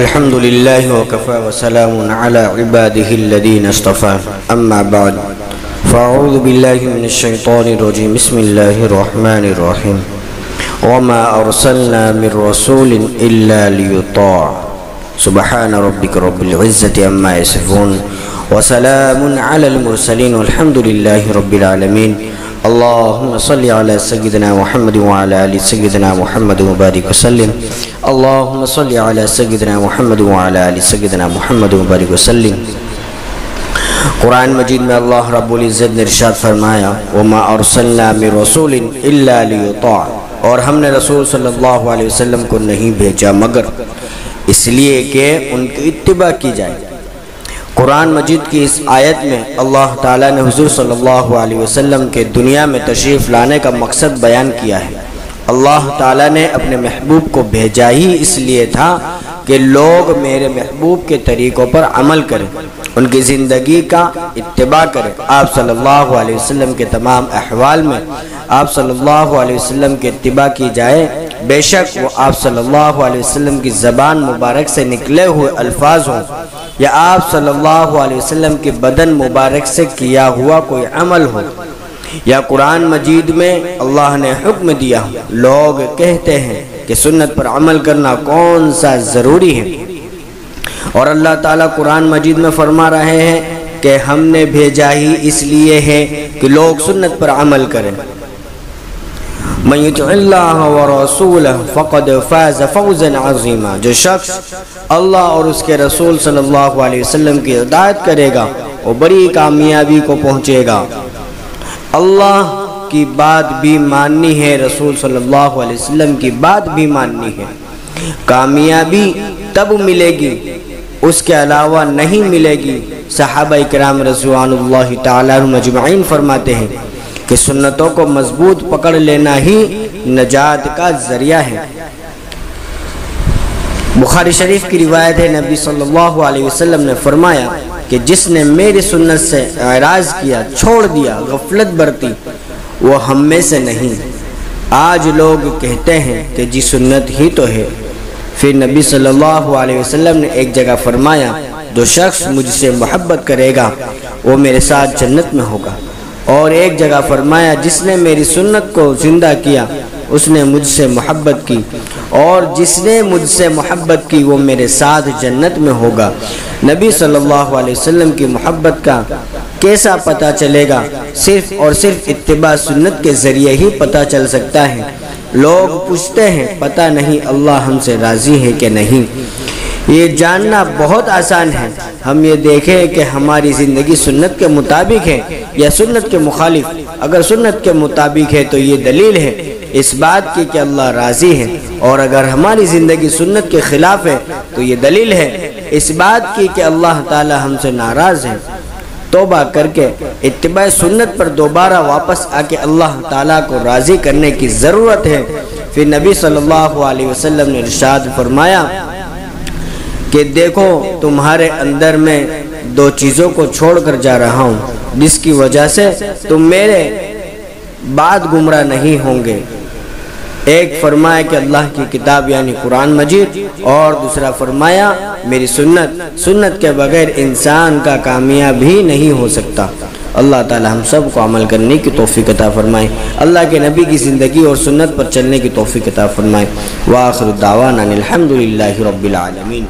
الحمد لله وكفى وسلام على عباده الذين اصطفى أما بعد فأعوذ بالله من الشيطان الرجيم بسم الله الرحمن الرحيم وما أرسلنا من رسول إلا ليطاع سبحان ربك رب العزة عما يصفون وسلام على المرسلين والحمد لله رب العالمين اللهم صل على سيدنا محمد وعلى آل سيدنا محمد وبارك وسلم اللهم صل على سيدنا محمد وعلى آل سيدنا محمد وبارك وسلم۔ قرآن مجید میں اللہ رب العزت نے ارشاد فرمایا وما ارسلنا من رسول الا لیطاع، اور ہم نے رسول صلی اللہ علیہ وسلم کو نہیں بھیجا مگر اس لیے کہ ان کی اتباع کی جائے۔ قرآن مجید کی اس آیت میں اللہ تعالیٰ نے حضور صلی اللہ علیہ وسلم کے دنیا میں تشریف لانے کا مقصد بیان کیا ہے۔ اللہ تعالیٰ نے اپنے محبوب کو بھیجا ہی اس لیے تھا کہ لوگ میرے محبوب کے طریقوں پر عمل کریں، ان کی زندگی کا اتباع کریں، آپ صلی اللہ علیہ وسلم کے تمام احوال میں آپ صلی اللہ علیہ وسلم کی اتباع کی جائے، بے شک وہ آپ صلی اللہ علیہ وسلم کی زبان مبارک سے نکلے ہوئے الفاظ ہوں یا آپ صلی اللہ علیہ وسلم کے بدن مبارک سے کیا ہوا کوئی عمل ہو، یا قرآن مجید میں اللہ نے حکم دیا۔ لوگ کہتے ہیں کہ سنت پر عمل کرنا کون سا ضروری ہے، اور اللہ تعالیٰ قرآن مجید میں فرما رہے ہیں کہ ہم نے بھیجا ہی اس لیے ہے کہ لوگ سنت پر عمل کریں۔ من یطع اللہ ورسولہ فقد فاز فوزا عظیما، جو شخص اللہ اور اس کے رسول صلی اللہ علیہ وسلم کی اطاعت کرے گا وہ بڑی کامیابی کو پہنچے گا۔ اللہ کی بات بھی ماننی ہے، رسول صلی اللہ علیہ وسلم کی بات بھی ماننی ہے۔ کامیابی تب ملے گی، اس کے علاوہ نہیں ملے گی۔ صحابہ کرام رضوان اللہ تعالیٰ عنہم اجمعین فرماتے ہیں کہ سنتوں کو مضبوط پکڑ لینا ہی نجات کا ذریعہ ہے۔ بخاری شریف کی روایت ہے، نبی صلی اللہ علیہ وسلم نے فرمایا کہ جس نے میری سنت سے اعراض کیا، چھوڑ دیا، غفلت برتی، وہ ہم میں سے نہیں۔ آج لوگ کہتے ہیں کہ جی سنت ہی تو ہے۔ پھر نبی صلی اللہ علیہ وسلم نے ایک جگہ فرمایا جو شخص مجھ سے محبت کرے گا وہ میرے ساتھ جنت میں ہوگا، اور ایک جگہ فرمایا جس نے میری سنت کو زندہ کیا اس نے مجھ سے محبت کی، اور جس نے مجھ سے محبت کی وہ میرے ساتھ جنت میں ہوگا۔ نبی صلی اللہ علیہ وسلم کی محبت کا کیسا پتہ چلے گا؟ صرف اور صرف اتباع سنت کے ذریعے ہی پتہ چل سکتا ہے۔ لوگ پوچھتے ہیں پتہ نہیں اللہ ہم سے راضی ہے کہ نہیں۔ یہ جاننا بہت آسان ہے، ہم یہ دیکھیں کہ ہماری زندگی سنت کے مطابق ہے یا سنت کے مخالف۔ اگر سنت کے مطابق ہے تو یہ دلیل ہے اس بات کی کہ اللہ راضی ہے، اور اگر ہماری زندگی سنت کے خلاف ہے تو یہ دلیل ہے اس بات کی کہ اللہ تعالی ہم سے ناراض ہے۔ توبہ کر کے اتباع سنت پر دوبارہ واپس آ کے اللہ تعالیٰ کو راضی کرنے کی ضرورت ہے۔ پھر نبی صلی اللہ علیہ وسلم نے ارشاد فرمایا کہ دیکھو تمہارے اندر میں دو چیزوں کو چھوڑ کر جا رہا ہوں جس کی وجہ سے تم میرے بعد گمراہ نہیں ہوں گے۔ ایک فرمایا کہ اللہ کی کتاب یعنی قرآن مجید، اور دوسرا فرمایا میری سنت کے بغیر انسان کا کامیاب بھی نہیں ہو سکتا۔ اللہ تعالی ہم سب کو عمل کرنے کی توفیق عطا فرمائے، اللہ کے نبی کی زندگی اور سنت پر چلنے کی توفیق عطا فرمائے۔ وآخر دعوانا الحمدللہ رب العالمین۔